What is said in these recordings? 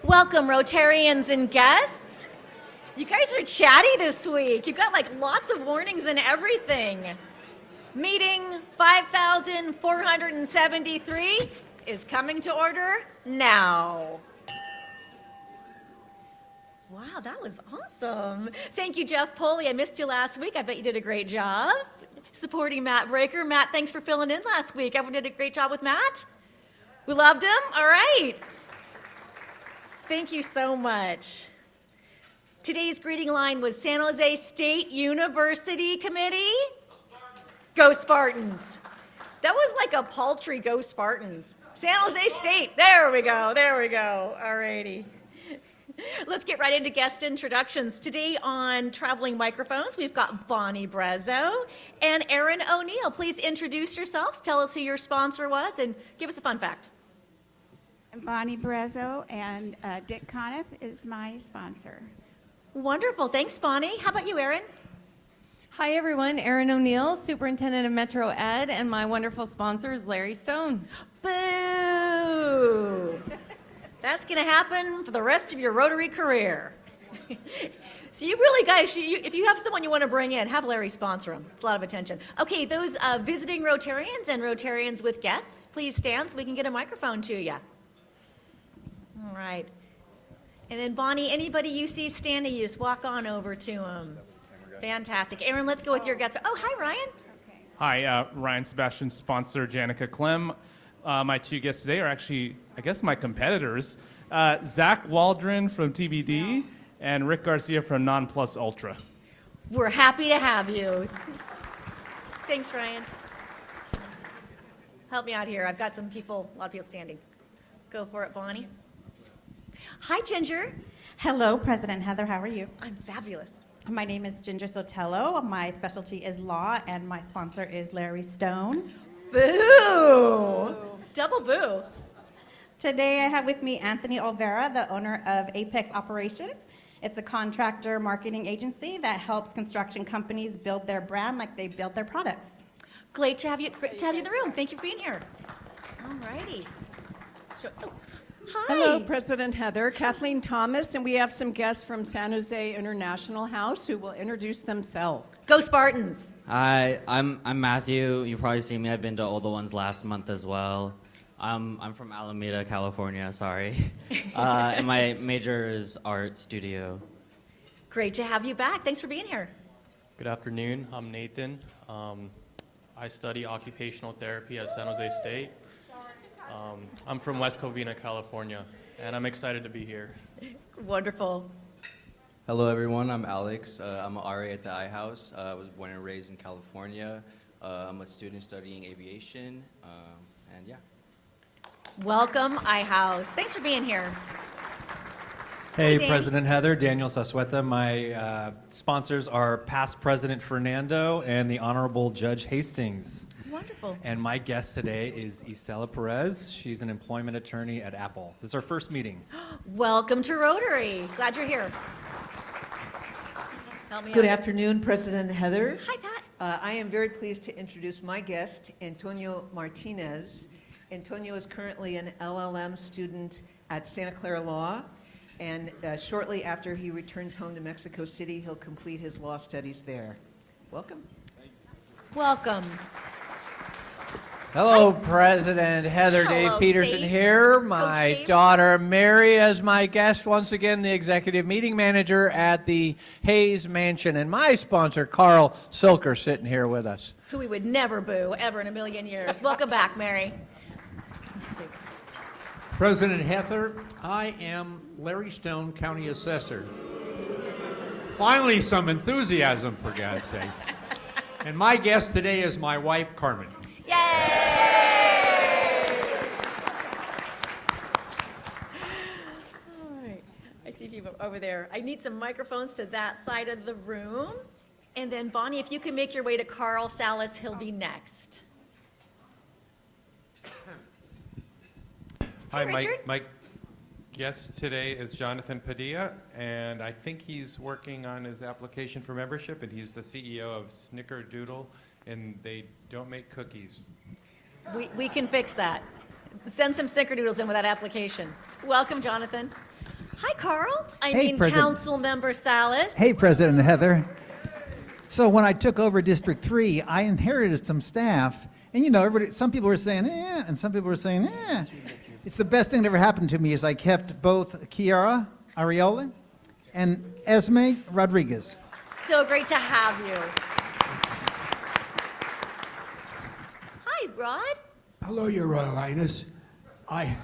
Welcome, Rotarians and guests. You guys are chatty this week. You've got like lots of warnings and everything. Meeting 5473 is coming to order now. Wow, that was awesome. Thank you, Jeff Poley. I missed you last week. I bet you did a great job supporting Matt Breaker. Matt, thanks for filling in last week. Everyone did a great job with Matt. We loved him. All right. Thank you so much. Today's greeting line was San Jose State University Committee. Go Spartans. That was like a paltry Go Spartans. San Jose State. There we go. There we go. All righty. Let's get right into guest introductions. Today on Traveling Microphones, we've got Bonnie Brezzo and Erin O'Neill. Please introduce yourselves, tell us who your sponsor was, and give us a fun fact. I'm Bonnie Brezzo, and Dick Conniff is my sponsor. Wonderful. Thanks, Bonnie. How about you, Erin? Hi, everyone. Erin O'Neill, Superintendent of Metro Ed, and my wonderful sponsor is Larry Stone. Boo! That's going to happen for the rest of your Rotary career. So you really, guys, if you have someone you want to bring in, have Larry sponsor them. It's a lot of attention. Okay, those visiting Rotarians and Rotarians with guests, please stand so we can get a microphone to you. All right. And then, Bonnie, anybody you see standing, you just walk on over to them. Fantastic. Erin, let's go with your guest. Oh, hi, Ryan. Okay. Hi, Ryan Sebastian, sponsor Janica Clem. My two guests today are actually, I guess, my competitors. Zach Waldron from TBD and Rick Garcia from Non Plus Ultra. We're happy to have you. Thanks, Ryan. Help me out here. I've got a lot of people standing. Go for it, Bonnie. Hi, Ginger. Hello, President Heather. How are you? I'm fabulous. My name is Ginger Sotelo. My specialty is law, and my sponsor is Larry Stone. Boo! Double boo. Today, I have with me Anthony Olvera, the owner of Apex Operations. It's a contractor marketing agency that helps construction companies build their brand like they build their products. Great to have you in the room. Thank you for being here. All righty. Hi. Hello, President Heather. Kathleen Thomas, and we have some guests from San Jose International House who will introduce themselves. Go Spartans. Hi, I'm Matthew. You've probably seen me. I've been to all the ones last month as well. I'm from Alameda, California, sorry. And my major is art studio. Great to have you back. Thanks for being here. Good afternoon. I'm Nathan. I study occupational therapy at San Jose State. I'm from West Covina, California, and I'm excited to be here. Wonderful. Hello, everyone. I'm Alex. I'm an RA at the iHouse. I was born and raised in California. I'm a student studying aviation, and yeah. Welcome, iHouse. Thanks for being here. Hey, Danny. President Heather, Daniel Sasweta. My sponsors are past President Fernando and the Honorable Judge Hastings. Wonderful. And my guest today is Isela Perez. She's an employment attorney at Apple. This is our first meeting. Welcome to Rotary. Glad you're here. Help me Good out. afternoon, President Heather. Hi, Pat. I am very pleased to introduce my guest, Antonio Martinez. Antonio is currently an LLM student at Santa Clara Law, and shortly after he returns home to Mexico City, he'll complete his law studies there. Welcome. Welcome. Hello, President Heather. Hello, Dave Peterson Dave. here. Coach My Dave. daughter Mary as my guest once again, the executive meeting manager at the Hayes Mansion, and my sponsor Carl Silker sitting here with us. Who we would never boo, ever in a million years. Welcome back, Mary. Thanks. President Heather, I am Larry Stone, County Assessor. Finally, some enthusiasm, for God's sake. And my guest today is my wife, Carmen. Yay! All right. I see people over there. I need some microphones to that side of the room. And then, Bonnie, if you can make your way to Carl Salas, he'll be next. Hi, Richard. my guest today is Jonathan Padilla, and I think he's working on his application for membership, and he's the CEO of Snickerdoodle, and they don't make cookies. We can fix that. Send some snickerdoodles in with that application. Welcome, Jonathan. Hi, Carl. I Hey, mean, President. Council Member Salas. Hey, President Heather. So when I took over District 3, I inherited some staff, and you know, some people were saying, and some people were saying, It's the best thing that ever happened to me is I kept both Kiara Ariola and Esme Rodriguez. So great to have you. Hi, Rod. Hello, Your Royal Highness. I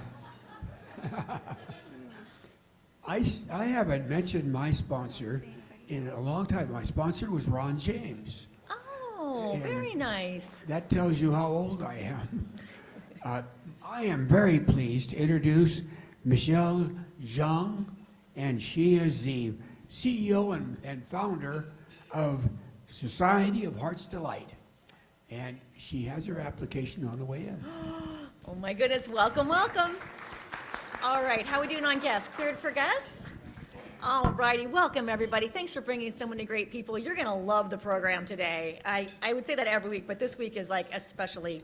haven't mentioned my sponsor in a long time. My sponsor was Ron James. Oh, And very nice. that tells you how old I am. I am very pleased to introduce Michelle Zhang, and she is the CEO and founder of Society of Heart's Delight. And she has her application on the way in. Oh my goodness, welcome, welcome. All right, how are we doing on guests? Cleared for guests? All righty, welcome everybody. Thanks for bringing so many great people. You're gonna love the program today. I would say that every week, but this week is like especially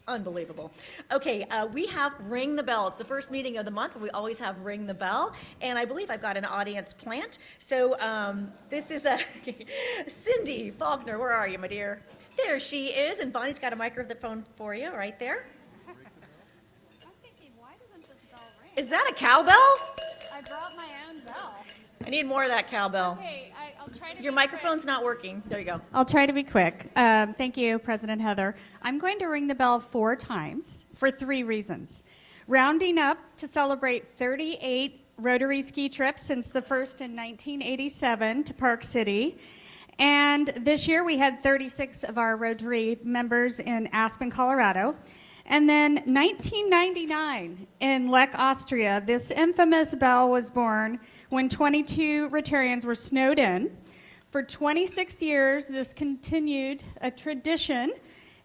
unbelievable. Okay, we have Ring the Bell. It's the first meeting of the month, but we always have Ring the Bell. And I believe I've got an audience plant. So this is Cindy Faulkner. Where are you, my dear? There she is. And Bonnie's got a microphone for you right there. Is that a cowbell? I brought my own bell. I need more of that cowbell. Okay, I'll try to Your be microphone's not working. There you go. I'll try to be quick. Thank you, President Heather. I'm going to ring the bell 4 times for 3 reasons. Rounding up to celebrate 38 Rotary ski trips since the first in 1987 to Park City. And this year we had 36 of our Rotary members in Aspen, Colorado. And then 1999 in Lech, Austria, this infamous bell was born when 22 Rotarians were snowed in. For 26 years, this continued a tradition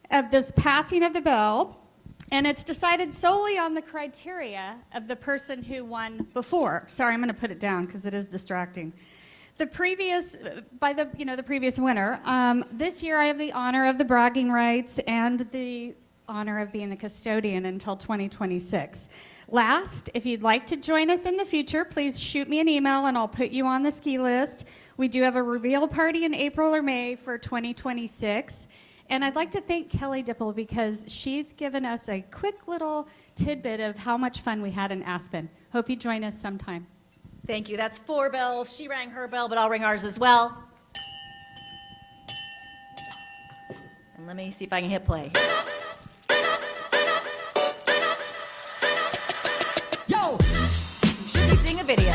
of this passing of the bell, and it's decided solely on the criteria of the person who won before. Sorry, I'm going to put it down because it is distracting. The previous winner. This year, I have the honor of the bragging rights and the honor of being the custodian until 2026. Last, if you'd like to join us in the future, please shoot me an email and I'll put you on the ski list. We do have a reveal party in April or May for 2026. And I'd like to thank Kelly Dipple because she's given us a quick little tidbit of how much fun we had in Aspen. Hope you join us sometime. Thank you. That's 4 bells. She rang her bell, but I'll ring ours as well. And let me see if I can hit play. Yo! You should be seeing a video.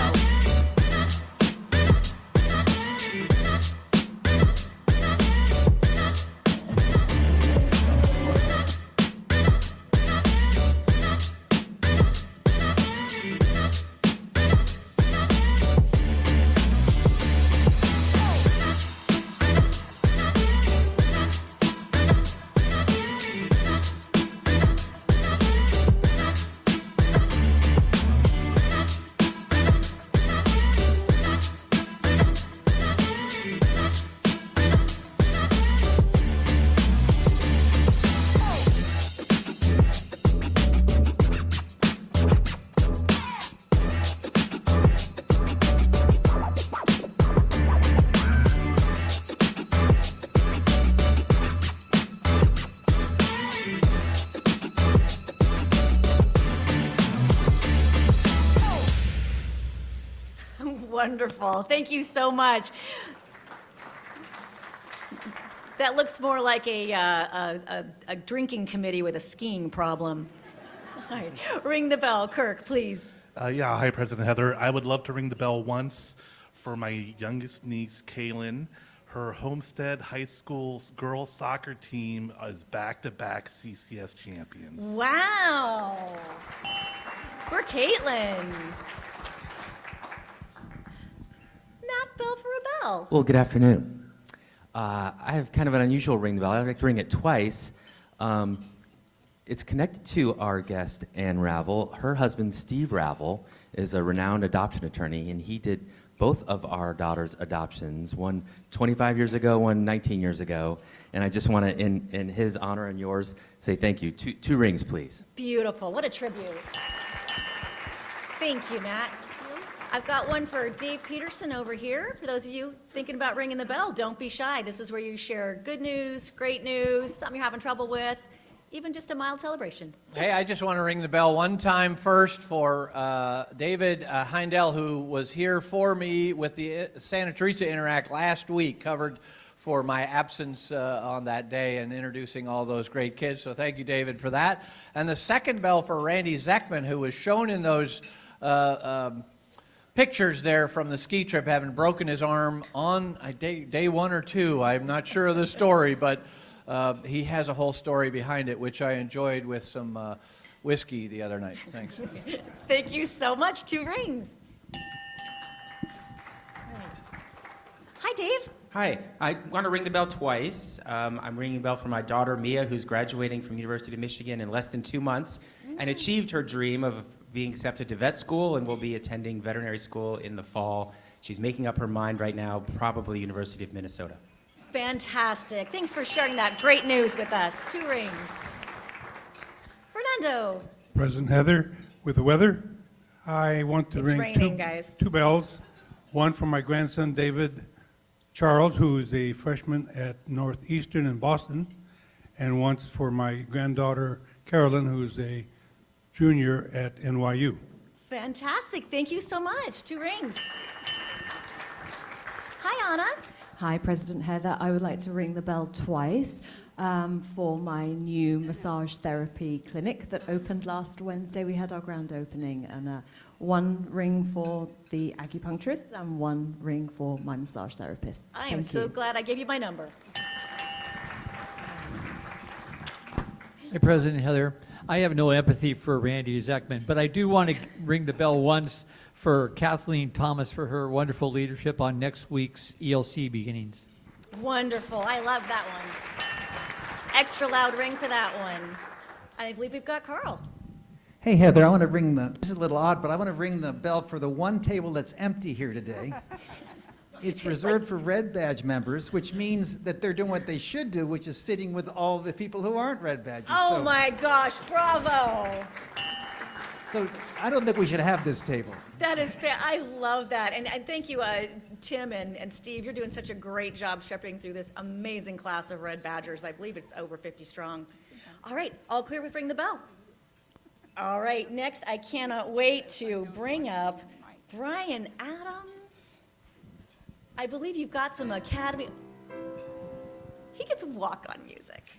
Wonderful. Thank you so much. That looks more like a drinking committee with a skiing problem. All right. Ring the bell. Kirk, please. Yeah, hi, President Heather. I would love to ring the bell once for my youngest niece, Kaylin. Her Homestead High School girls soccer team is back-to-back CCS champions. Wow. We're Caitlin. Matt Bell for a bell. Well, good afternoon. I have kind of an unusual ring the bell. I'd like to ring it twice. It's connected to our guest, Ann Ravel. Her husband, Steve Ravel, is a renowned adoption attorney, and he did both of our daughters' adoptions, one 25 years ago, one 19 years ago. And I just want to, in his honor and yours, say thank you. Two rings, please. Beautiful. What a tribute. Thank you, Matt. I've got one for Dave Peterson over here. For those of you thinking about ringing the bell, don't be shy. This is where you share good news, great news, something you're having trouble with, even just a mild celebration. Hey, I just want to ring the bell one time first for David Heindel, who was here for me with the Santa Teresa Interact last week, covered for my absence on that day and introducing all those great kids. So thank you, David, for that. And the second bell for Randy Zeckman, who was shown in those pictures there from the ski trip, having broken his arm on day 1 or 2. I'm not sure of the story, but he has a whole story behind it, which I enjoyed with some whiskey the other night. Thanks. Thank you so much. 2 rings. Hi, Dave. Hi, I want to ring the bell twice. I'm ringing the bell for my daughter Mia, who's graduating from the University of Michigan in less than 2 months and achieved her dream of being accepted to vet school and will be attending veterinary school in the fall. She's making up her mind right now, probably University of Minnesota. Fantastic. Thanks for sharing that great news with us. 2 rings. Fernando. President Heather, with the weather, I want to It's ring raining, guys. 2 bells. One for my grandson, David Charles, who is a freshman at Northeastern in Boston, and once for my granddaughter, Carolyn, who's a junior at NYU. Fantastic. Thank you so much. 2 rings. Hi, Anna. Hi, President Heather. I would like to ring the bell twice for my new massage therapy clinic that opened last Wednesday. We had our grand opening, and 1 ring for the acupuncturists and 1 ring for my massage therapists. I am Thank so you. glad I gave you my number. Hey, President Heather. I have no empathy for Randy Zeckman, but I do want to ring the bell once for Kathleen Thomas for her wonderful leadership on next week's ELC beginnings. Wonderful. I love that one. Extra loud ring for that one. And I believe we've got Carl. Hey, Heather, I want to ring this is a little odd, but I want to ring the bell for the one table that's empty here today. It's reserved for Red Badge members, which means that they're doing what they should do, which is sitting with all the people who aren't Red Badges. Oh my gosh, bravo. So I don't think we should have this table. That is I love that. And thank you, Tim and Steve. You're doing such a great job shepherding through this amazing class of Red Badgers. I believe it's over 50 strong. All right, all clear with Ring the Bell. All right, next, I cannot wait to bring up Brian Adams. I believe you've got some Academy. He gets walk-on music.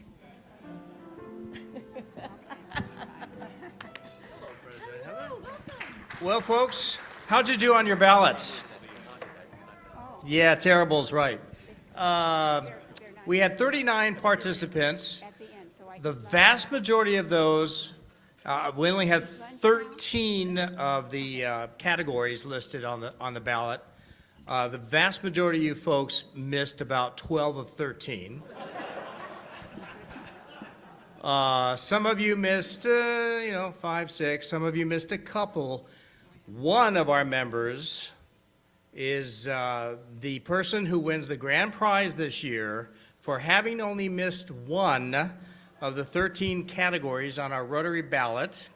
Well, folks, how'd you do on your ballots? Yeah, terrible's right. We had 39 participants. The vast majority of those, we only had 13 of the categories listed on the ballot. The vast majority of you folks missed about 12 of 13. Some of you missed, 5, 6. Some of you missed a couple. One of our members is the person who wins the grand prize this year for having only missed 1 of the 13 categories on our Rotary ballot,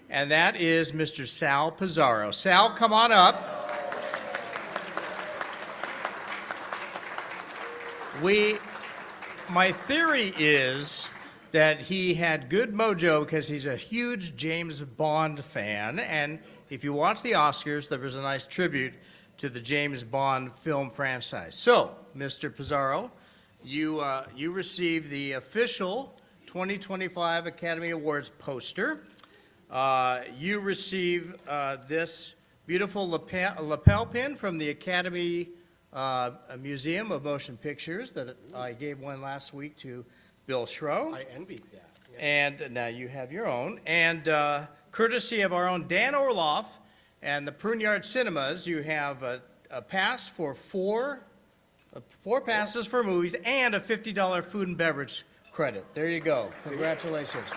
and that is Mr. Sal Pizarro. Sal, come on up. My theory is that he had good mojo because he's a huge James Bond fan, and if you watch the Oscars, there was a nice tribute to the James Bond film franchise. So, Mr. Pizarro, you received the official 2025 Academy Awards poster. You received this beautiful lapel pin from the Academy Museum of Motion Pictures that I gave one last week to Bill Schroe. I envied that. Yes. And now you have your own. And courtesy of our own Dan Orloff and the Pruneyard Cinemas, you have a pass for four passes for movies and a $50 food and beverage credit. There you go. Congratulations.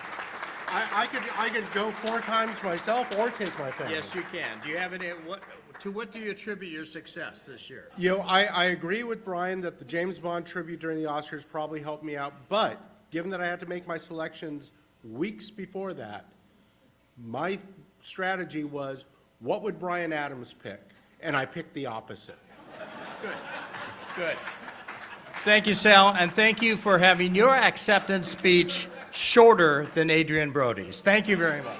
I could go 4 times myself or take my family. Yes, you can. Do you have any? What do you attribute your success this year? I agree with Brian that the James Bond tribute during the Oscars probably helped me out, but given that I had to make my selections weeks before that, my strategy was what would Brian Adams pick? And I picked the opposite. Good. Thank you, Sal, and thank you for having your acceptance speech shorter than Adrian Brody's. Thank you very much.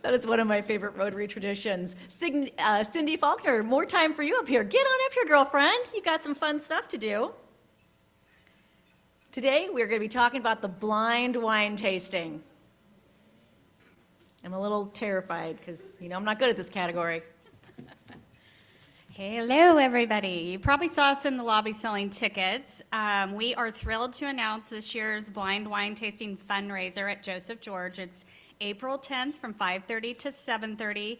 That is one of my favorite Rotary traditions. Cindy Faulkner, more time for you up here. Get on up here, girlfriend. You got some fun stuff to do. Today, we're going to be talking about the blind wine tasting. I'm a little terrified because, I'm not good at this category. Hello, everybody. You probably saw us in the lobby selling tickets. We are thrilled to announce this year's blind wine tasting fundraiser at Joseph George. It's April 10th from 5:30 to 7:30,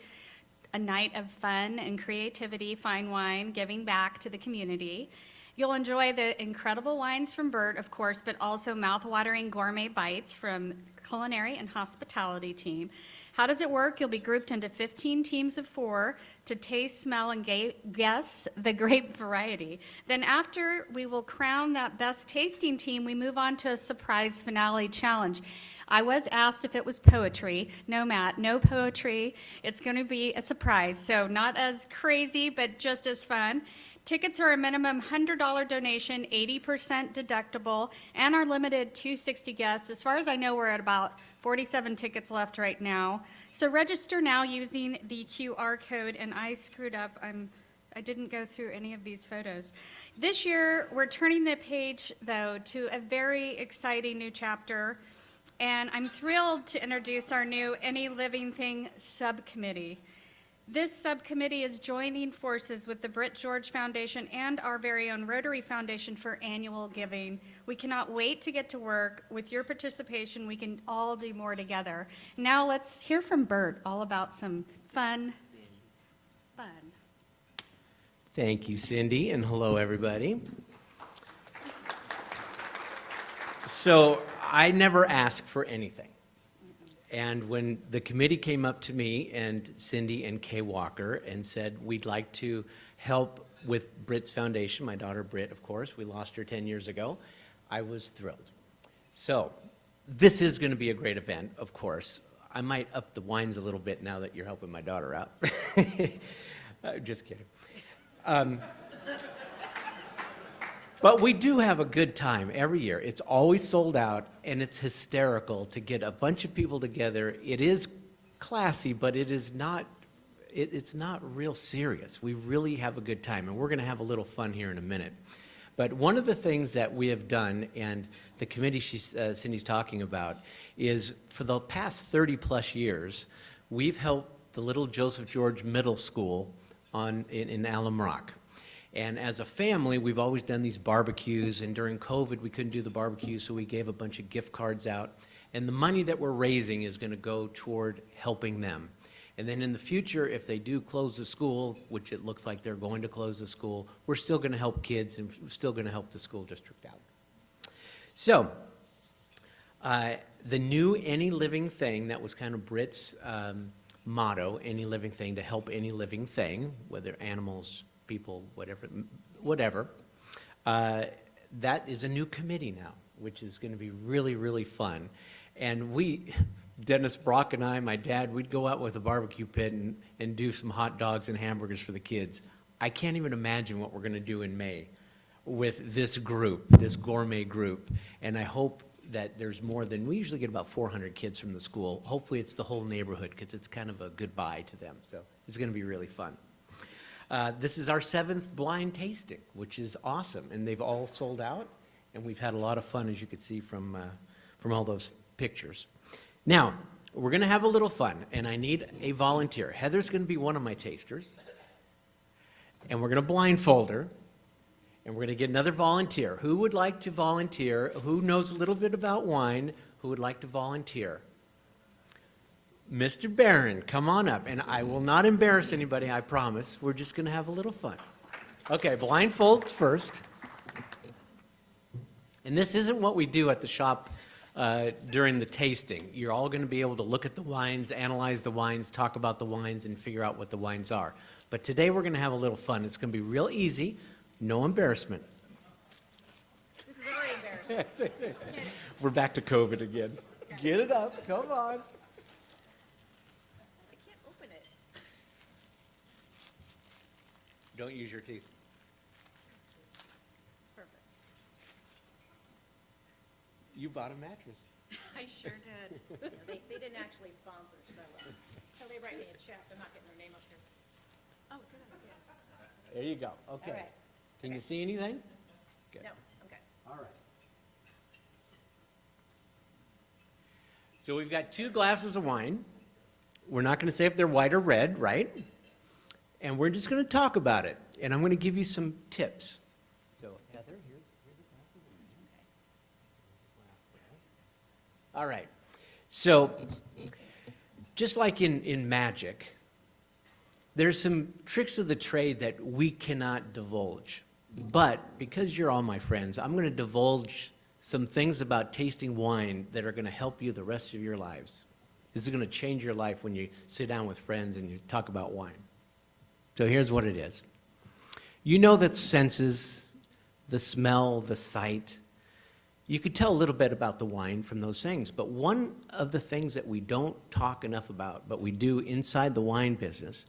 a night of fun and creativity, fine wine, giving back to the community. You'll enjoy the incredible wines from Bert, of course, but also mouth-watering gourmet bites from culinary and hospitality team. How does it work? You'll be grouped into 15 teams of 4 to taste, smell, and guess the grape variety. Then after we will crown that best tasting team, we move on to a surprise finale challenge. I was asked if it was poetry. No, Matt, no poetry. It's going to be a surprise, so not as crazy, but just as fun. Tickets are a minimum $100 donation, 80% deductible, and are limited to 60 guests. As far as I know, we're at about 47 tickets left right now. So register now using the QR code, and I screwed up. I didn't go through any of these photos. This year, we're turning the page, though, to a very exciting new chapter, and I'm thrilled to introduce our new Any Living Thing subcommittee. This subcommittee is joining forces with the Britt George Foundation and our very own Rotary Foundation for annual giving. We cannot wait to get to work. With your participation, we can all do more together. Now let's hear from Bert all about some fun. Thank you, Cindy, and hello, everybody. So I never ask for anything. And when the committee came up to me and Cindy and Kay Walker and said, we'd like to help with Britt's foundation, my daughter Britt, of course, we lost her 10 years ago, I was thrilled. So this is going to be a great event, of course. I might up the wines a little bit now that you're helping my daughter out. Just kidding. But we do have a good time every year. It's always sold out, and it's hysterical to get a bunch of people together. It is classy, but it is not, it's not real serious. We really have a good time, and we're going to have a little fun here in a minute. But one of the things that we have done, and the committee Cindy's talking about, is for the past 30-plus years, we've helped the little Joseph George Middle School in Alum Rock. And as a family, we've always done these barbecues, and during COVID, we couldn't do the barbecue, so we gave a bunch of gift cards out. And the money that we're raising is going to go toward helping them. And then in the future, if they do close the school, which it looks like they're going to close the school, we're still going to help kids, and we're still going to help the school district out. So, the new Any Living Thing, that was kind of Britt's motto, Any Living Thing, to help any living thing, whether animals, people, whatever. That is a new committee now, which is going to be really, really fun. And we, Dennis Brock and I, my dad, we'd go out with a barbecue pit and do some hot dogs and hamburgers for the kids. I can't even imagine what we're going to do in May with this group, this gourmet group. And I hope that there's more than, we usually get about 400 kids from the school. Hopefully it's the whole neighborhood, because it's kind of a goodbye to them. So it's going to be really fun. This is our 7th blind tasting, which is awesome, and they've all sold out, and we've had a lot of fun, as you could see from all those pictures. Now, we're going to have a little fun, and I need a volunteer. Heather's going to be one of my tasters, and we're going to blindfold her, and we're going to get another volunteer. Who would like to volunteer? Who knows a little bit about wine? Who would like to volunteer? Mr. Barron, come on up, and I will not embarrass anybody, I promise. We're just going to have a little fun. Okay, blindfolds first. And this isn't what we do at the shop during the tasting. You're all going to be able to look at the wines, analyze the wines, talk about the wines, and figure out what the wines are. But today we're going to have a little fun. It's going to be real easy, no embarrassment. This is very embarrassing. We're back to COVID again. Get it up, come on. Don't use your teeth. Perfect. You bought a mattress. I sure did. They didn't actually sponsor, so they write me a check. I'm not getting their name up here. Oh, good. There you go. Okay. All right. Can you see anything? Good. No, I'm good. All right. So we've got 2 glasses of wine. We're not going to say if they're white or red, right? And we're just going to talk about it. And I'm going to give you some tips. So, Heather, here's the glasses of wine. All right. So, just like in magic, there's some tricks of the trade that we cannot divulge. But because you're all my friends, I'm going to divulge some things about tasting wine that are going to help you the rest of your lives. This is going to change your life when you sit down with friends and you talk about wine. So here's what it is. You know that senses, the smell, the sight, you could tell a little bit about the wine from those things. But one of the things that we don't talk enough about, but we do inside the wine business,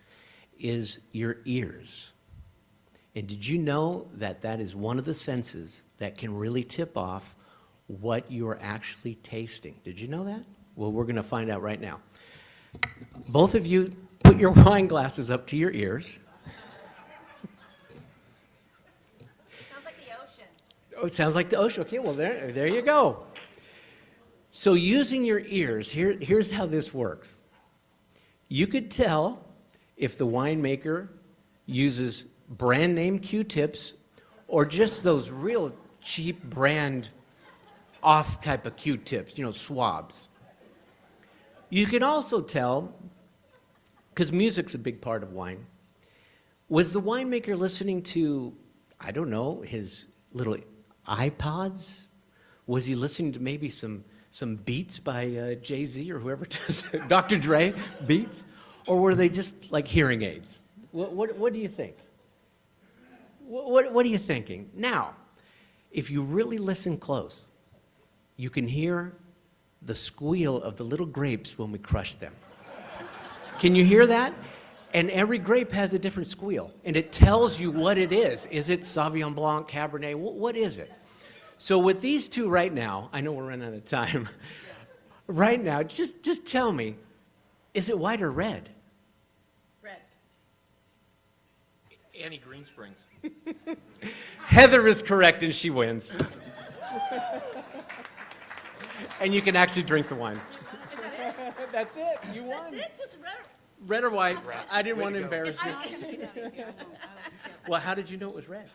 is your ears. And did you know that that is one of the senses that can really tip off what you're actually tasting? Did you know that? Well, we're going to find out right now. Both of you put your wine glasses up to your ears. Sounds like the ocean. Oh, it sounds like the ocean. Okay, well, there you go. So using your ears, here's how this works. You could tell if the winemaker uses brand name Q-tips or just those real cheap brand off type of Q-tips, you know, swabs. You can also tell, because music's a big part of wine, was the winemaker listening to, I don't know, his little iPods? Was he listening to maybe some beats by Jay-Z or whoever does Dr. Dre beats? Or were they just like hearing aids? What do you think? What are you thinking? Now, if you really listen close, you can hear the squeal of the little grapes when we crush them. Can you hear that? And every grape has a different squeal, and it tells you what it is. Is it Sauvignon Blanc, Cabernet? What is it? So with these 2 right now, I know we're running out of time. Right now, just tell me, is it white or red? Red. Annie Green Springs. Heather is correct, and she wins. And you can actually drink the wine. Is that it? That's it. You won. That's it? Just red? Red or white? Red. I didn't Way want to to go. embarrass you. Well, how did you know it was red?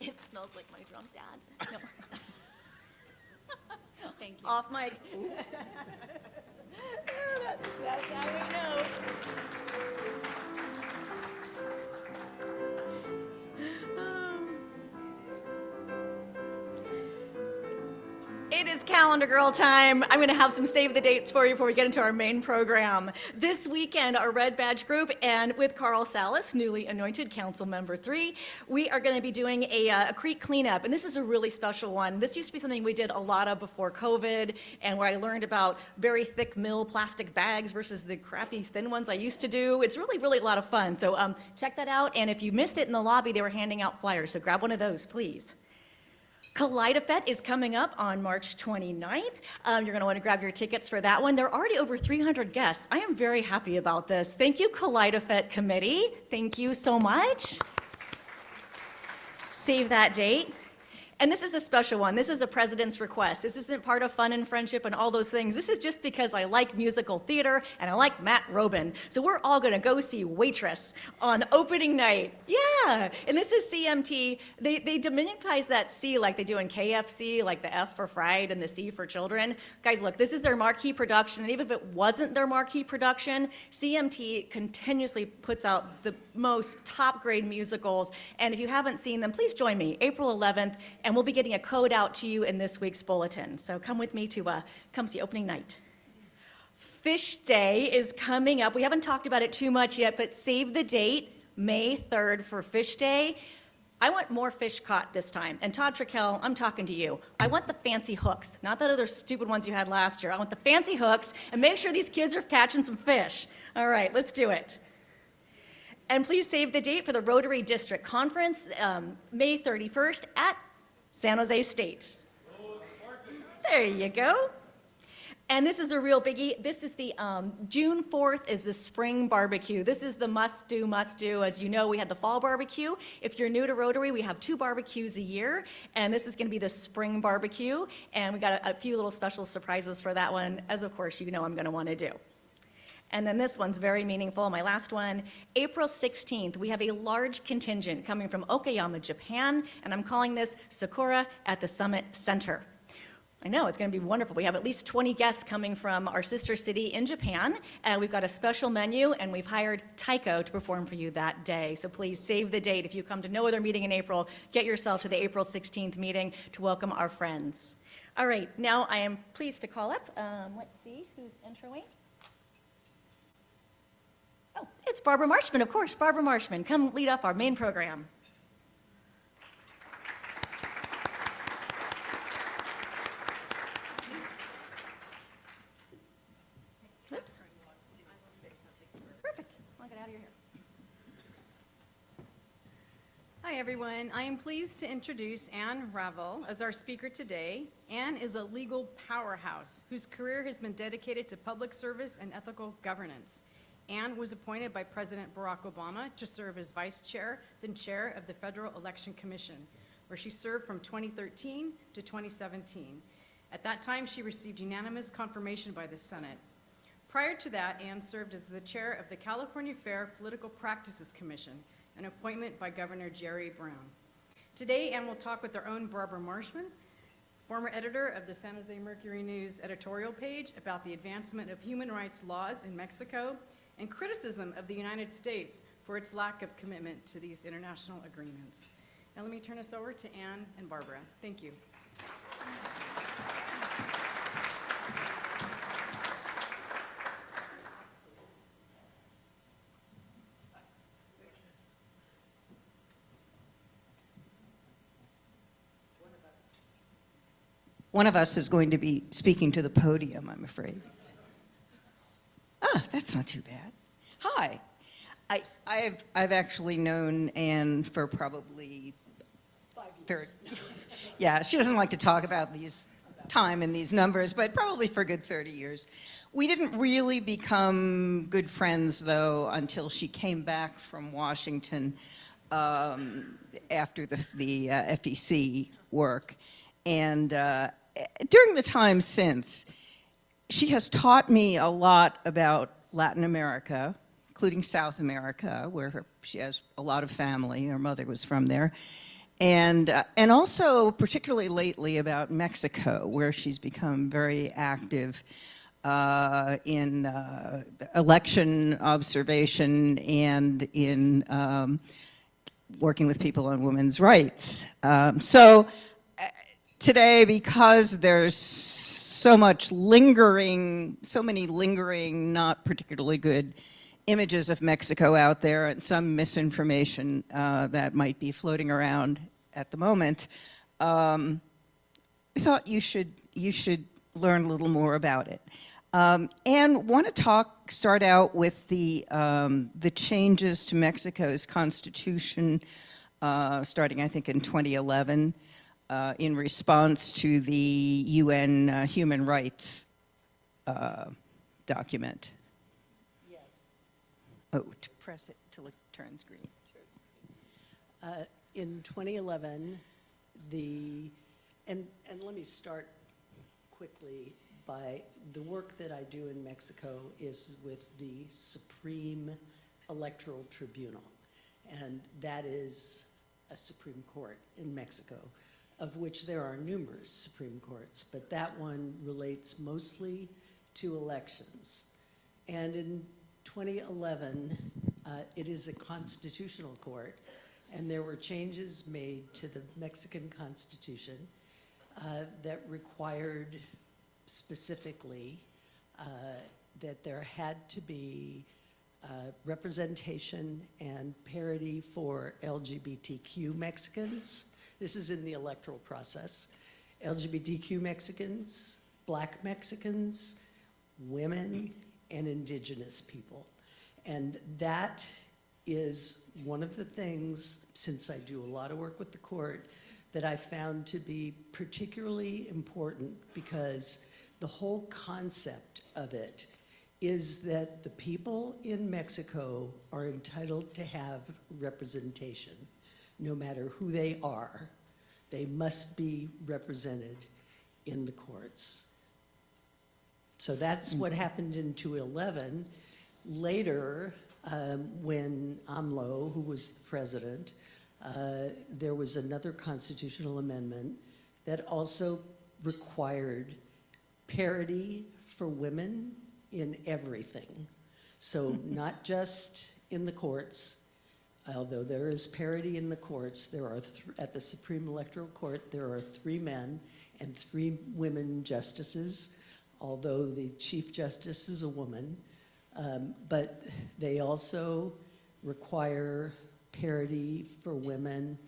It smells like my drunk dad. No. Thank you. Off mic. That's how we know. It is calendar girl time. I'm going to have some save the dates for you before we get into our main program. This weekend, our Red Badge group, and with Carl Salas, newly anointed Council Member 3, we are going to be doing a creek cleanup, and this is a really special one. This used to be something we did a lot of before COVID, and where I learned about very thick mill plastic bags versus the crappy thin ones I used to do. It's really, really a lot of fun. So check that out, and if you missed it in the lobby, they were handing out flyers, so grab one of those, please. Kaleidofet is coming up on March 29th. You're going to want to grab your tickets for that one. There are already over 300 guests. I am very happy about this. Thank you, Kaleidofet Committee. Thank you so much. Save that date. And this is a special one. This is a president's request. This isn't part of Fun and Friendship and all those things. This is just because I like musical theater and I like Matt Robin. So we're all going to go see Waitress on opening night. Yeah. And this is CMT. They diminutize that C like they do in KFC, like the F for fried and the C for children. Guys, look, this is their marquee production. And even if it wasn't their marquee production, CMT continuously puts out the most top grade musicals. And if you haven't seen them, please join me April 11th. And we'll be getting a code out to you in this week's bulletin. So come with me to come see opening night. Fish Day is coming up. We haven't talked about it too much yet, but save the date, May 3rd for Fish Day. I want more fish caught this time. And Todd Trickell, I'm talking to you. I want the fancy hooks, not that other stupid ones you had last year. I want the fancy hooks, and make sure these kids are catching some fish. All right, let's do it. And please save the date for the Rotary District Conference, May 31st at San Jose State. There you go. And this is a real biggie. This is the June 4th is the spring barbecue. This is the must do. As you know, we had the fall barbecue. If you're new to Rotary, we have 2 barbecues a year, and this is going to be the spring barbecue. And we got a few little special surprises for that one, as of course you know I'm going to want to do. And then this one's very meaningful, my last one. April 16th, we have a large contingent coming from Okayama, Japan, and I'm calling this Sakura at the Summit Center. I know, it's going to be wonderful. We have at least 20 guests coming from our sister city in Japan, and we've got a special menu, and we've hired Taiko to perform for you that day. So please save the date. If you come to no other meeting in April, get yourself to the April 16th meeting to welcome our friends. All right, now I am pleased to call up, let's see who's introing. Oh, it's Barbara Marshman, of course. Barbara Marshman, come lead off our main program. Oops. Perfect. I'll get out of your hair. Hi, everyone. I am pleased to introduce Anne Ravel as our speaker today. Anne is a legal powerhouse whose career has been dedicated to public service and ethical governance. Anne was appointed by President Barack Obama to serve as vice chair, then chair of the Federal Election Commission, where she served from 2013 to 2017. At that time, she received unanimous confirmation by the Senate. Prior to that, Anne served as the chair of the California Fair Political Practices Commission, an appointment by Governor Jerry Brown. Today, Anne will talk with our own Barbara Marshman, former editor of the San Jose Mercury News editorial page, about the advancement of human rights laws in Mexico and criticism of the United States for its lack of commitment to these international agreements. Now let me turn us over to Anne and Barbara. Thank you. One of us is going to be speaking to the podium, I'm afraid. Ah, that's not too bad. Hi. I've actually known Anne for probably 30. Yeah, she doesn't like to talk about these time and these numbers, but probably for a good 30 years. We didn't really become good friends, though, until she came back from Washington after the FEC work. And during the time since, she has taught me a lot about Latin America, including South America, where she has a lot of family. Her mother was from there. And also, particularly lately, about Mexico, where she's become very active in election observation and in working with people on women's rights. Today, because there's so many lingering, not particularly good images of Mexico out there and some misinformation that might be floating around at the moment, I thought you should learn a little more about it. And want to start out with the changes to Mexico's constitution, starting I think in 2011. In response to the UN human rights document. Yes. Oh, to press it till it turns green. In 2011, and let me start quickly by the work that I do in Mexico is with the Supreme Electoral Tribunal, and that is a Supreme Court in Mexico, of which there are numerous Supreme Courts, but that one relates mostly to elections. And in 2011, it is a constitutional court, and there were changes made to the Mexican Constitution that required specifically that there had to be representation and parity for LGBTQ Mexicans. This is in the electoral process. LGBTQ Mexicans, Black Mexicans, women, and indigenous people. And that is one of the things, since I do a lot of work with the court, that I found to be particularly important, because the whole concept of it is that the people in Mexico are entitled to have representation, no matter who they are. They must be represented in the courts. So that's what happened in 2011. Later, when AMLO, who was the president, there was another constitutional amendment that also required parity for women in everything. So not just in the courts, although there is parity in the courts, there are at the Supreme Electoral Court, there are 3 men and 3 women justices, although the Chief Justice is a woman. But they also require parity for women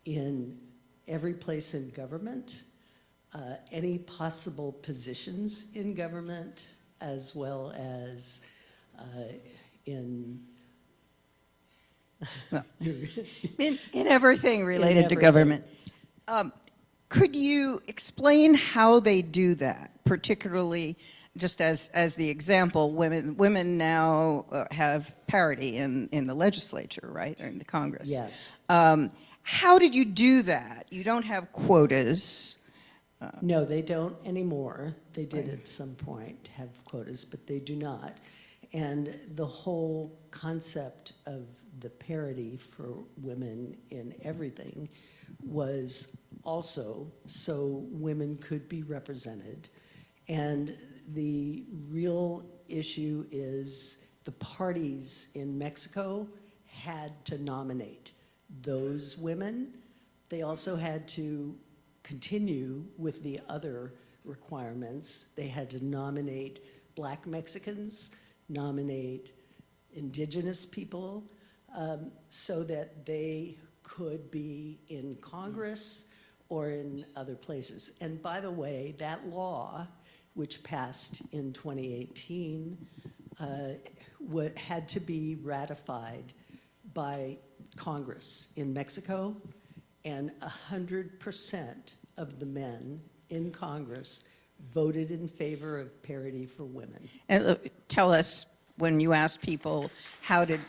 in every place in government, any possible positions in government, as well as in in everything related to government. Could you explain how they do that, particularly just as the example, women now have parity in the legislature, right, or in the Congress? Yes. How did you do that? You don't have quotas. No, they don't anymore. They did at some point have quotas, but they do not. And the whole concept of the parity for women in everything was also so women could be represented. And the real issue is the parties in Mexico had to nominate those women. They also had to continue with the other requirements. They had to nominate Black Mexicans, nominate indigenous people, so that they could be in Congress or in other places. And by the way, that law, which passed in 2018, had to be ratified by Congress in Mexico, and 100% of the men in Congress voted in favor of parity for women. And tell us, when you asked people, how did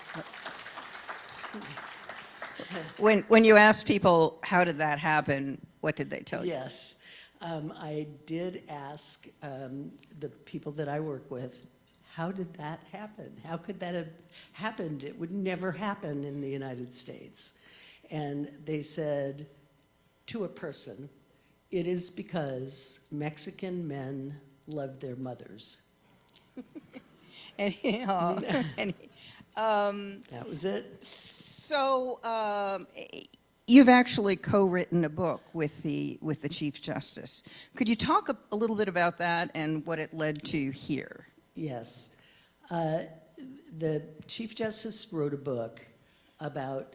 that happen, what did they tell you? Yes. I did ask the people that I work with, how did that happen? How could that have happened? It would never happen in the United States. And they said, to a person, it is because Mexican men love their mothers. That was it. So you've actually co-written a book with the Chief Justice. Could you talk a little bit about that and what it led to here? Yes. The Chief Justice wrote a book about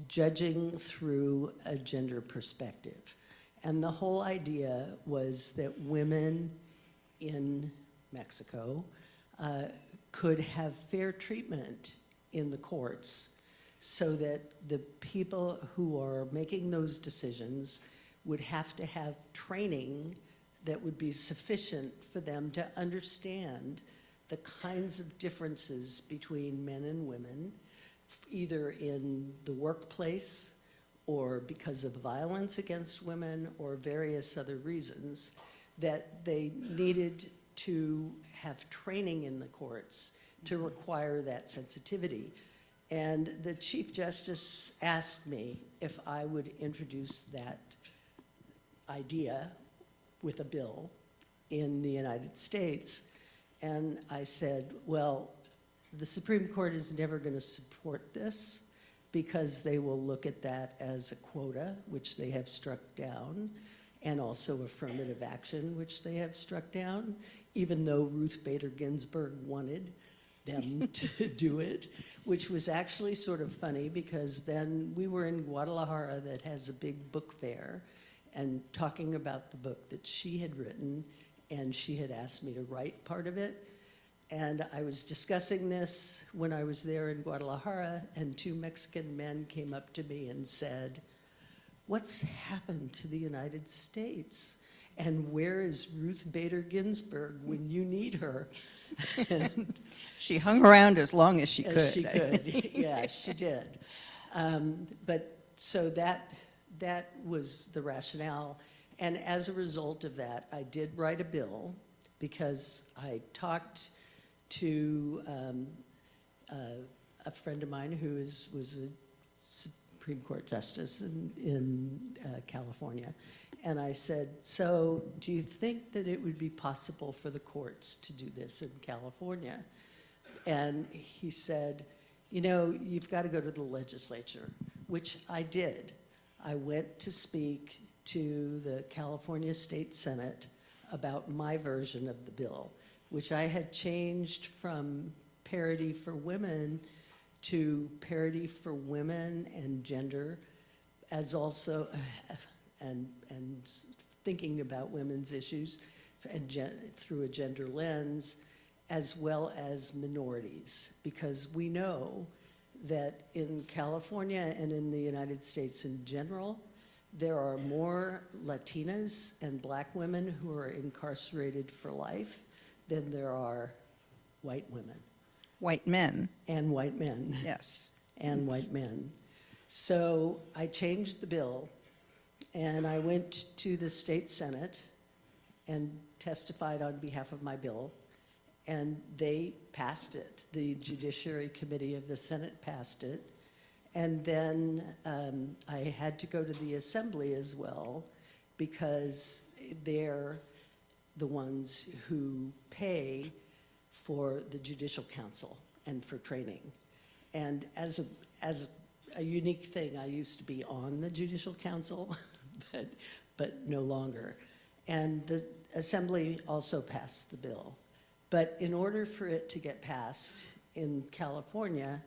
judging through a gender perspective. And the whole idea was that women in Mexico could have fair treatment in the courts, so that the people who are making those decisions would have to have training that would be sufficient for them to understand the kinds of differences between men and women, either in the workplace or because of violence against women or various other reasons, that they needed to have training in the courts to require that sensitivity. And the Chief Justice asked me if I would introduce that idea with a bill in the United States. And I said, well, the Supreme Court is never going to support this, because they will look at that as a quota, which they have struck down, and also affirmative action, which they have struck down, even though Ruth Bader Ginsburg wanted them to do it, which was actually sort of funny, because then we were in Guadalajara, that has a big book fair, and talking about the book that she had written, and she had asked me to write part of it. And I was discussing this when I was there in Guadalajara, and 2 Mexican men came up to me and said, "What's happened to the United States? And where is Ruth Bader Ginsburg when you need her?" She hung around as long as she could. As she could, yeah, she did. But so that was the rationale. And as a result of that, I did write a bill because I talked to a friend of mine who was a Supreme Court justice in California. And I said, "So do you think that it would be possible for the courts to do this in California?" And he said, "You know, you've got to go to the legislature," which I did. I went to speak to the California State Senate about my version of the bill, which I had changed from parity for women to parity for women and gender, as also, and thinking about women's issues and through a gender lens, as well as minorities, because we know that in California and in the United States in general, there are more Latinas and Black women who are incarcerated for life than there are white women. White men. And white men. Yes. And white men. So I changed the bill, and I went to the state Senate and testified on behalf of my bill, and they passed it. The Judiciary Committee of the Senate passed it. And then I had to go to the Assembly as well, because they're the ones who pay for the Judicial Council and for training. And as a unique thing, I used to be on the Judicial Council, but no longer. And the Assembly also passed the bill. But in order for it to get passed in California,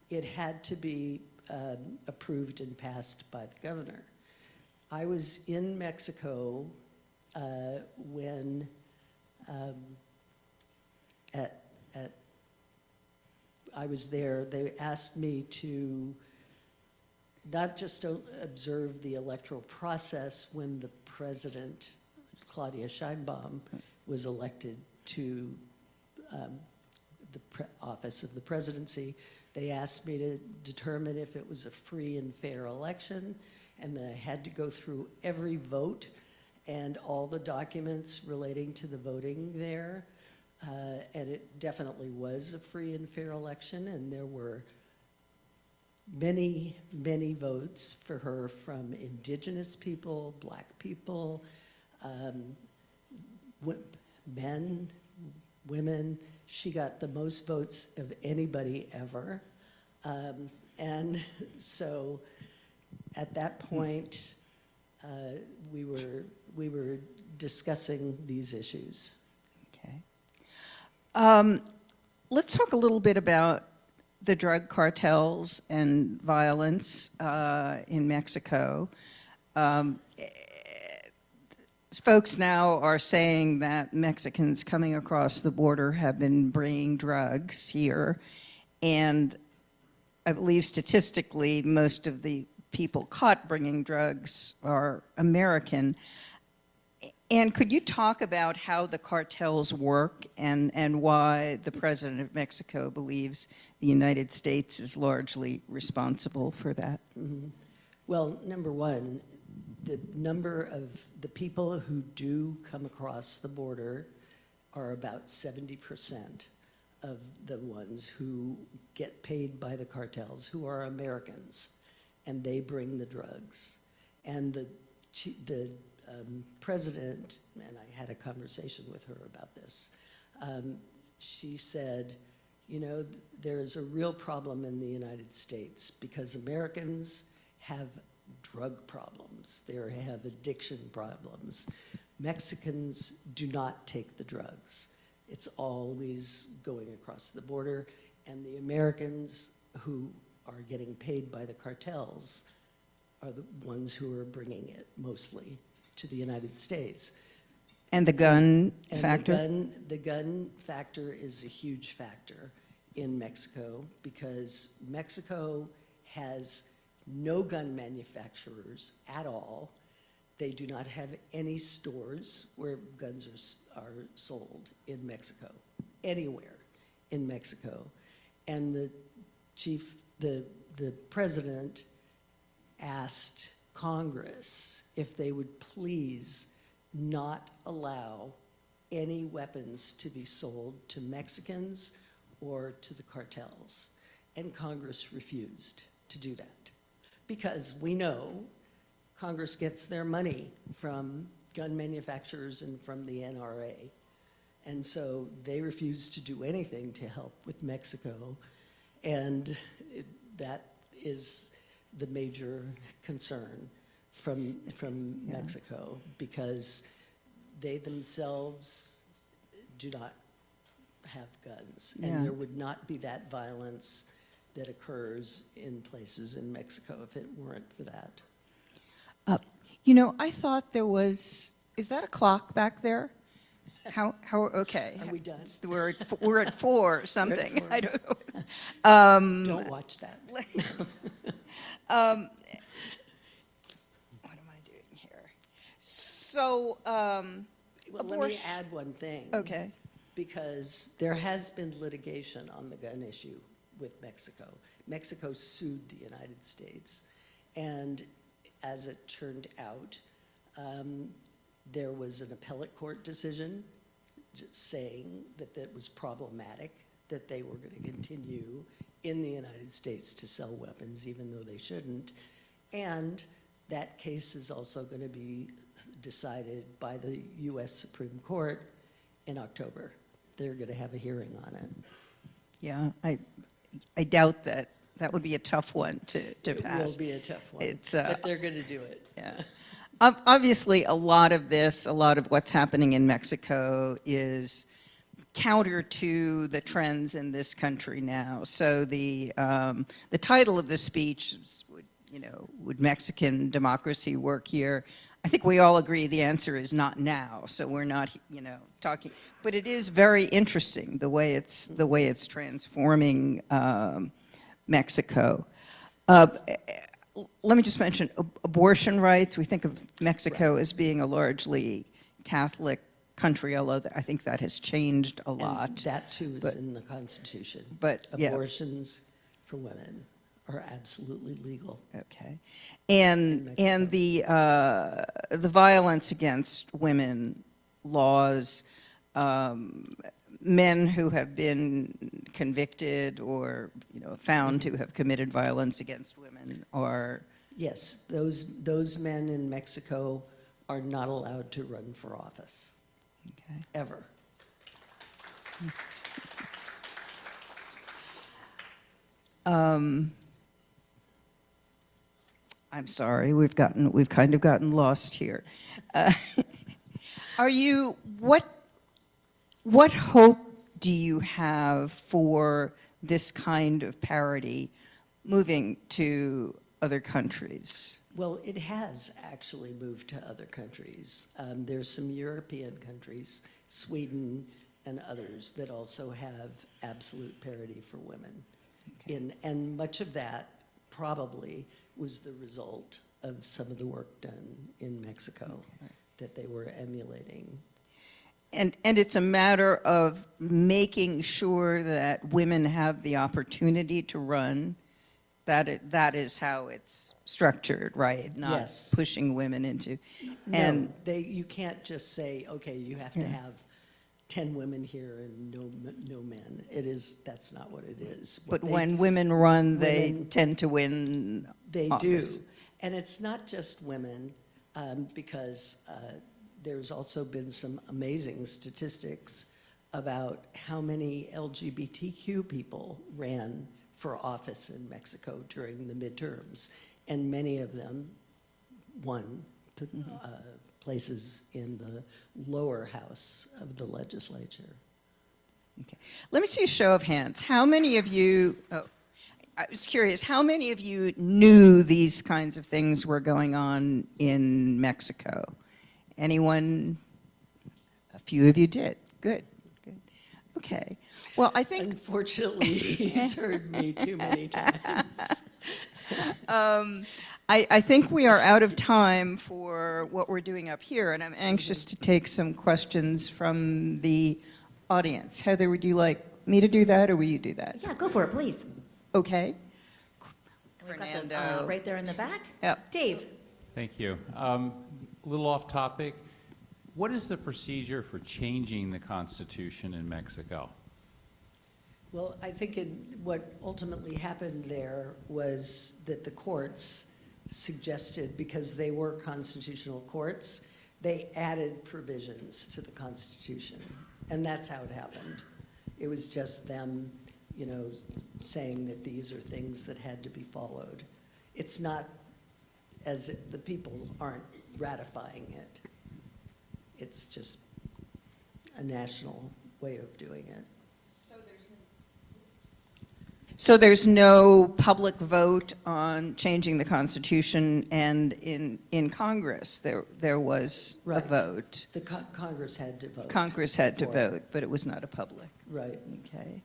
it had to be approved and passed by the governor. I was in Mexico when I was there. They asked me to not just observe the electoral process when the president, Claudia Sheinbaum, was elected to the office of the presidency. They asked me to determine if it was a free and fair election, and that I had to go through every vote and all the documents relating to the voting there. And it definitely was a free and fair election, and there were many, many votes for her from indigenous people, Black people, men, women. She got the most votes of anybody ever. And so at that point, we were discussing these issues. Okay. Let's talk a little bit about the drug cartels and violence in Mexico. Folks now are saying that Mexicans coming across the border have been bringing drugs here, and I believe statistically most of the people caught bringing drugs are American. And could you talk about how the cartels work and why the president of Mexico believes the United States is largely responsible for that? Mm-hmm. Well, number one, the number of the people who do come across the border are about 70% of the ones who get paid by the cartels, who are Americans, and they bring the drugs. And the president, and I had a conversation with her about this, she said, you know, there's a real problem in the United States because Americans have drug problems. They have addiction problems. Mexicans do not take the drugs. It's always going across the border, and the Americans who are getting paid by the cartels are the ones who are bringing it mostly to the United States. And the gun And factor? the gun factor is a huge factor in Mexico because Mexico has no gun manufacturers at all. They do not have any stores where guns are sold in Mexico, anywhere in Mexico. And the president asked Congress if they would please not allow any weapons to be sold to Mexicans or to the cartels. And Congress refused to do that because we know Congress gets their money from gun manufacturers and from the NRA. And so they refused to do anything to help with Mexico. And that is the major concern from Mexico, because they themselves do not have guns. Yeah. And there would not be that violence that occurs in places in Mexico if it weren't for that. You know, I thought there was, is that a clock back there? How, okay. Are we done? We're at 4 or something. We're at 4. I don't know. Don't watch that. What am I doing here? So, Well, let me abortion. add one thing. Okay. Because there has been litigation on the gun issue with Mexico. Mexico sued the United States. And as it turned out, there was an appellate court decision saying that that was problematic, that they were going to continue in the United States to sell weapons, even though they shouldn't. And that case is also going to be decided by the U.S. Supreme Court in October. They're going to have a hearing on it. Yeah, I doubt that. That would be a tough one to pass. It will be a tough one, It's, but they're going to do it. Yeah. Obviously, a lot of what's happening in Mexico is counter to the trends in this country now. So the title of the speech is, would Mexican democracy work here? I think we all agree the answer is not now. So we're not, talking. But it is very interesting the way it's transforming Mexico. Let me just mention abortion rights. We think of Mexico as being a largely Catholic country, although I think that has changed a lot. And that too is in the Constitution. But yeah. Abortions for women are absolutely legal. Okay, and the violence against women laws. Men who have been convicted or found to have committed violence against women are... Yes, those men in Mexico are not allowed to run for office. Okay. Ever. I'm sorry, we've kind of gotten lost here. What hope do you have for this kind of parity moving to other countries? Well, it has actually moved to other countries. There's some European countries, Sweden and others, that also have absolute parity for women. Okay. And much of that probably was the result of some of the work done in Mexico that they were emulating. And it's a matter of making sure that women have the opportunity to run. That is how it's structured, right? Not Yes. pushing women into. No, you can't just say, okay, you have to have 10 women here and no men. That's not what it is. But when women run, they tend to win office. Do. And it's not just women, because there's also been some amazing statistics about how many LGBTQ people ran for office in Mexico during the midterms. And many of them won places in the lower house of the legislature. Okay. Let me see a show of hands. How many of you, I was curious, how many of you knew these kinds of things were going on in Mexico? Anyone few of you did. Good, good. Okay. Well, I think... Unfortunately, he's heard me too many times. I think we are out of time for what we're doing up here, and I'm anxious to take some questions from the audience. Heather, would you like me to do that, or will you do that? Yeah, go for it, please. Okay. And we've got the, Fernando. right there in the back. Yep. Dave. Thank you. A little off topic. What is the procedure for changing the Constitution in Mexico? Well, I think what ultimately happened there was that the courts suggested, because they were constitutional courts, they added provisions to the Constitution. And that's how it happened. It was just them, you know, saying that these are things that had to be followed. It's not as if the people aren't ratifying it. It's just a national way of doing it. So there's no public vote on changing the Constitution, and in Congress there was a vote. The Congress had to vote. Congress had to for vote, it. but it was not a public. Right. Okay.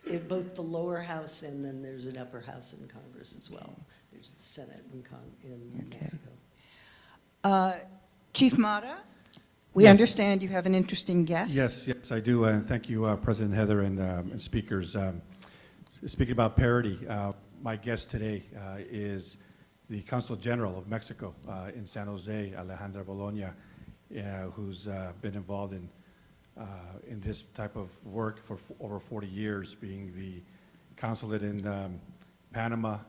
In both the lower house and then there's an upper house in Congress as well. There's the Senate in Mexico. Chief Mata, we Yes. understand you have an interesting guest. Yes, I do, and thank you, President Heather and speakers. Speaking about parity, my guest today is the Consul General of Mexico in San Jose, Alejandra Bologna, who's been involved in this type of work for over 40 years, being the consulate in Panama,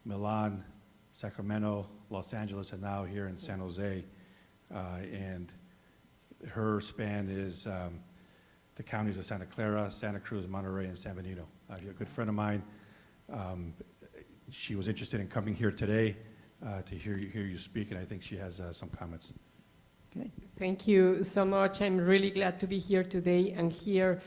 Milan, Sacramento, Los Angeles, and now here in San Jose. And her span is the counties of Santa Clara, Santa Cruz, Monterey, and San Benito. A good friend of mine. She was interested in coming here today to hear you speak, and I think she has some comments. Good. Thank you so much. I'm really glad to be here today and hear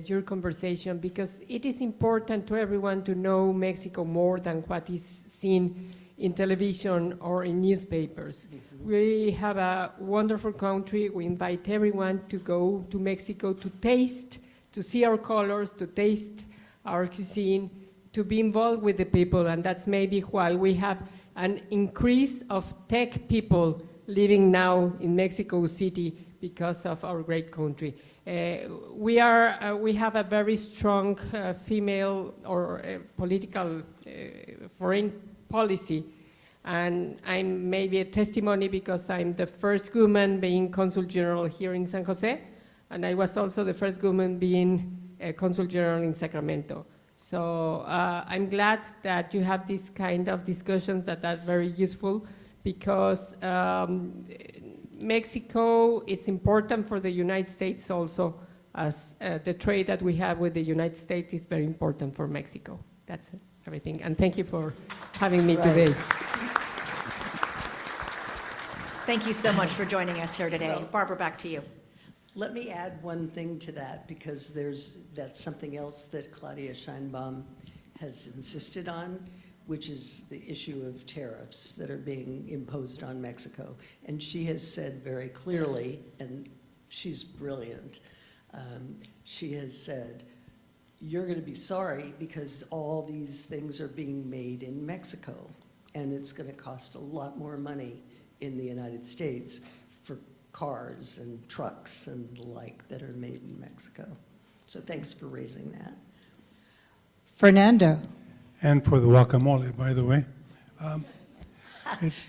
your conversation, because it is important to everyone to know Mexico more than what is seen in television or in newspapers. We have a wonderful country. We invite everyone to go to Mexico to taste, to see our colors, to taste our cuisine, to be involved with the people, and that's maybe why we have an increase of tech people living now in Mexico City because of our great country. We have a very strong female or political foreign policy, and I'm maybe a testimony because I'm the first woman being Consul General here in San Jose, and I was also the first woman being a Consul General in Sacramento. So I'm glad that you have these kind of discussions that are very useful, because Mexico, it's important for the United States also, as the trade that we have with the United States is very important for Mexico. That's everything, and thank you for having me today. Thank you so much for joining us here today. Barbara, back to you. Let me add one thing to that, because that's something else that Claudia Scheinbaum has insisted on, which is the issue of tariffs that are being imposed on Mexico. And she has said very clearly, and she's brilliant, she has said, you're going to be sorry because all these things are being made in Mexico, and it's going to cost a lot more money in the United States for cars and trucks and the like that are made in Mexico. So thanks for raising that. Fernando. And for the guacamole, by the way.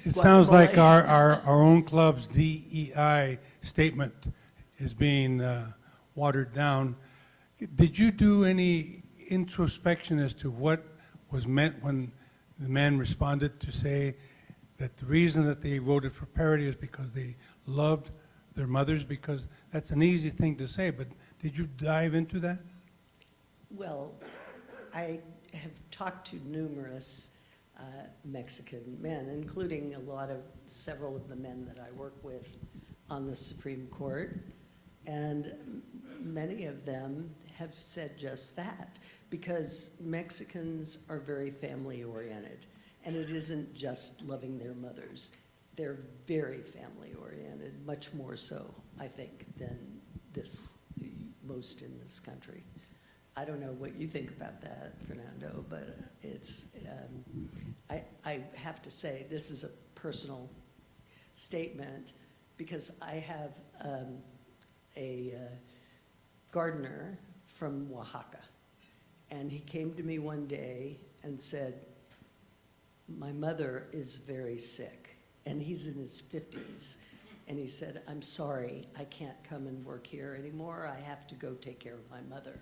It sounds like our own club's DEI statement is being watered down. Did you do any introspection as to what was meant when the man responded to say that the reason that they voted for parity is because they loved their mothers? Because that's an easy thing to say, but did you dive into that? Well, I have talked to numerous Mexican men, including several of the men that I work with on the Supreme Court, and many of them have said just that, because Mexicans are very family-oriented, and it isn't just loving their mothers. they're very family-oriented, much more so, I think, than most in this country. I don't know what you think about that, Fernando, but it's, I have to say, this is a personal statement, because I have a gardener from Oaxaca, and he came to me one day and said, my mother is very sick, and he's in his 50s, and he said, I'm sorry, I can't come and work here anymore, I have to go take care of my mother.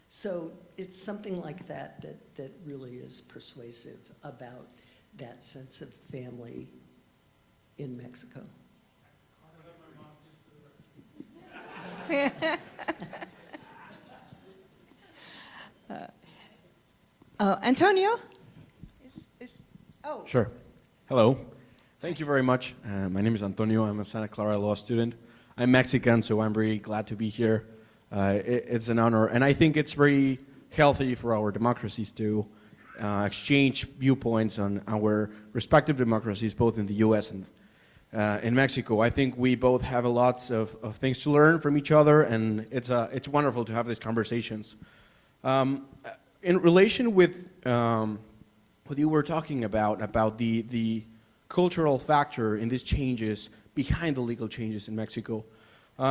So it's something like that that really is persuasive about that sense of family in Mexico. Antonio? Sure. Hello. Thank you very much. My name is Antonio. I'm a Santa Clara law student. I'm Mexican, so I'm very glad to be here. It's an honor, and I think it's very healthy for our democracies to exchange viewpoints on our respective democracies, both in the U.S. and in Mexico. I think we both have lots of things to learn from each other, and it's wonderful to have these conversations. In relation with what you were talking about the cultural factor in these changes behind the legal changes in Mexico,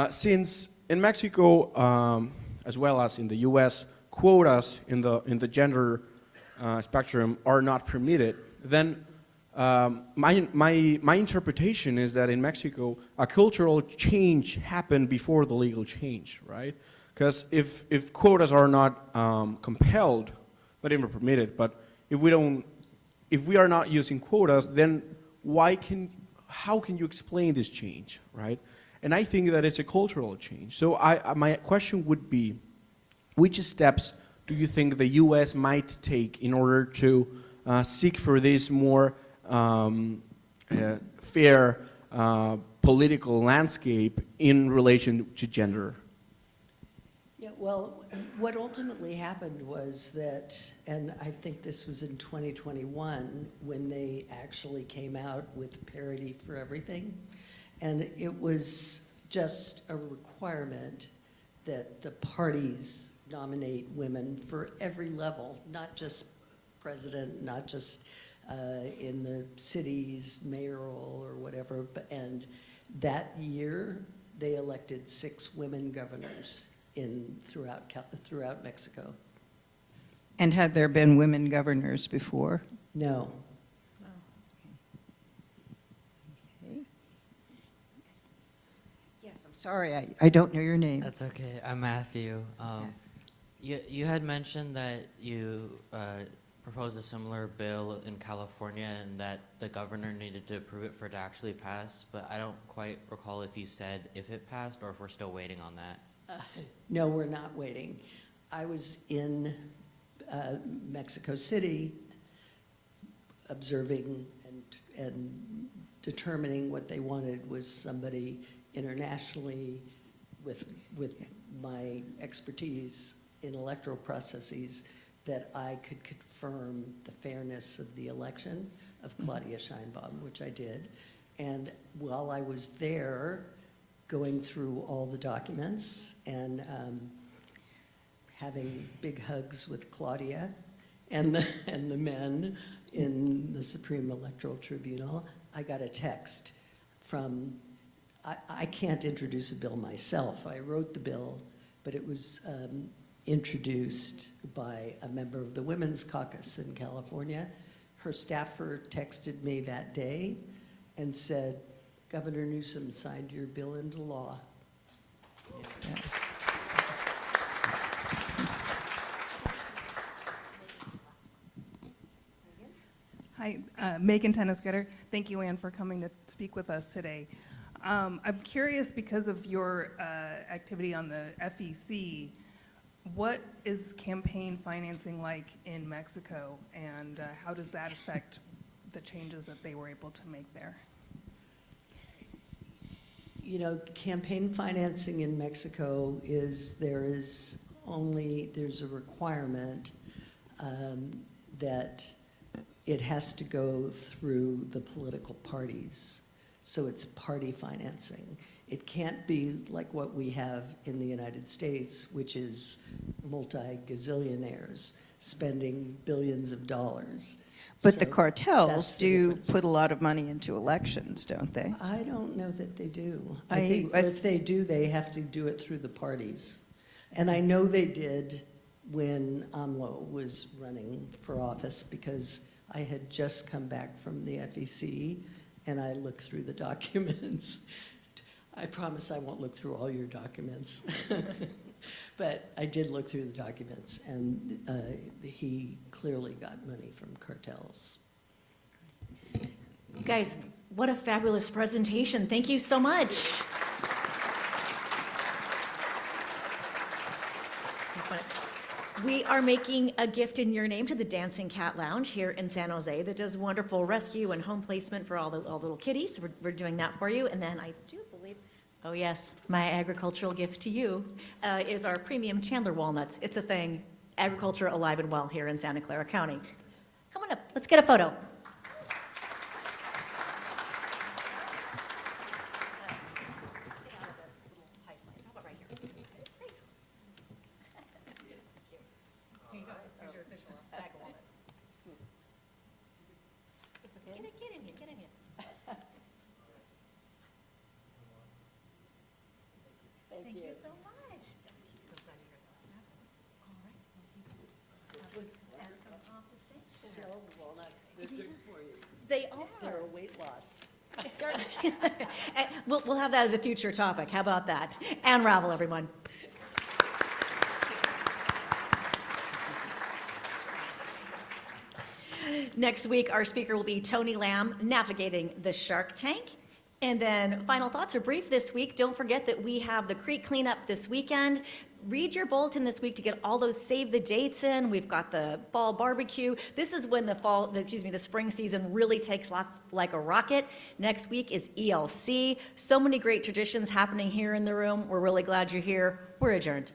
since in Mexico, as well as in the U.S., quotas in the gender spectrum are not permitted, then my interpretation is that in Mexico, a cultural change happened before the legal change, right? Because if quotas are not compelled, not even permitted, but if we are not using quotas, then how can you explain this change, right? And I think that it's a cultural change. So my question would be, which steps do you think the U.S. might take in order to seek for this more fair political landscape in relation to gender? Yeah, well, what ultimately happened was that, and I think this was in 2021, when they actually came out with parity for everything, and it was just a requirement that the parties nominate women for every level, not just president, not just in the cities, mayoral or whatever, and that year they elected 6 women governors throughout Mexico. And had there been women governors before? No. Okay. Yes, I'm sorry, I don't know your name. That's okay. I'm Matthew. You had mentioned that you proposed a similar bill in California and that the governor needed to approve it for it to actually pass, but I don't quite recall if you said if it passed or if we're still waiting on that. No, we're not waiting. I was in Mexico City observing and determining what they wanted was somebody internationally with my expertise in electoral processes that I could confirm the fairness of the election of Claudia Sheinbaum, which I did. And while I was there, going through all the documents and having big hugs with Claudia and the men in the Supreme Electoral Tribunal, I got a text from, I can't introduce a bill myself. I wrote the bill, but it was introduced by a member of the Women's Caucus in California. Her staffer texted me that day and said, Governor Newsom signed your bill into law. Yeah. Hi, Megan Tennisgetter. Thank you, Ann, for coming to speak with us today. I'm curious, because of your activity on the FEC, what is campaign financing like in Mexico, and how does that affect the changes that they were able to make there? You know, campaign financing in Mexico there's a requirement that it has to go through the political parties. So it's party financing. It can't be like what we have in the United States, which is multi-gazillionaires spending billions of dollars. But the So cartels that's the do difference. put a lot of money into elections, don't they? I don't know that they do. I- I think I if they do, they have to do it through the parties. And I know they did when AMLO was running for office, because I had just come back from the FEC and I looked through the documents. I promise I won't look through all your documents. But I did look through the documents, and he clearly got money from cartels. Guys, what a fabulous presentation. Thank you so much. We are making a gift in your name to the Dancing Cat Lounge here in San Jose that does wonderful rescue and home placement for all the little kitties. We're doing that for you. And then I do believe, oh yes, my agricultural gift to you is our premium Chandler walnuts. It's a thing, agriculture alive and well here in Santa Clara County. Come on up, let's get a photo. Get in here. Thank you so much. So glad you're here. All right. This looks off the stage. Walnuts, they're good for you. They are. They're a weight loss. We'll have that as a future topic. How about that? And Ravel, everyone. Next week, our speaker will be Tony Lamb, navigating the Shark Tank. And then final thoughts are brief this week. Don't forget that we have the creek cleanup this weekend. Read your bulletin this week to get all those save the dates in. We've got the fall barbecue. This is when the spring season really takes off like a rocket. Next week is ELC. So many great traditions happening here in the room. We're really glad you're here. We're adjourned.